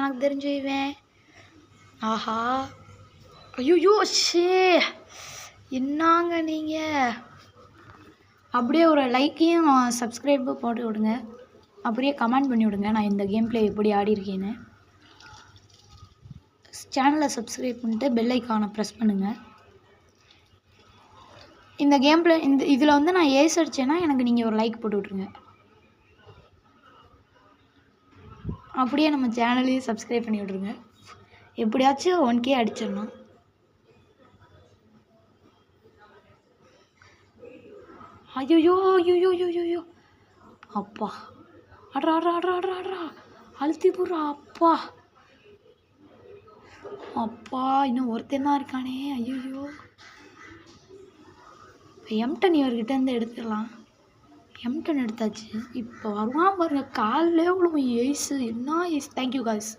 எனக்கு தெரிஞ்சு இவன். ஆஹா, ஐயோ ஷே, என்னங்க நீங்கள்! அப்படியே ஒரு லைக்கையும் சப்ஸ்கிரைபும் போட்டு விடுங்க. அப்படியே கமெண்ட் பண்ணி விடுங்க நான் இந்த கேம் பிளே எப்படி ஆடிருக்கேன்னு. சேனலை சப்ஸ்கிரைப் பண்ணிட்டு பெல் ஐக்கானை ப்ரெஸ் பண்ணுங்கள். இந்த கேம் பிளே இதில் வந்து நான் ஏஸ் அடித்தேன்னா எனக்கு நீங்கள் ஒரு லைக் போட்டு விட்ருங்க. அப்படியே நம்ம சேனலையும் சப்ஸ்கிரைப் பண்ணி விட்ருங்க. எப்படியாச்சும் 1K அடிச்சிடணும். ஐயோ ஐயோ ஐயோ, அப்பா, ஆட்ரா ஆட்ரா ஆட்ரா ஆட்ரா ஆட்ரா, அழுத்தி போடுறா. அப்பா அப்பா, இன்னும் ஒருத்தன் தான் இருக்கானே. ஐயோ, M10 இவர்கிட்டேருந்து எடுத்துடலாம். M10 எடுத்தாச்சு. இப்போ வருவான் பாருங்க, காலில் உள்ள ஏசு, என்ன ஏசு. Thank you guys.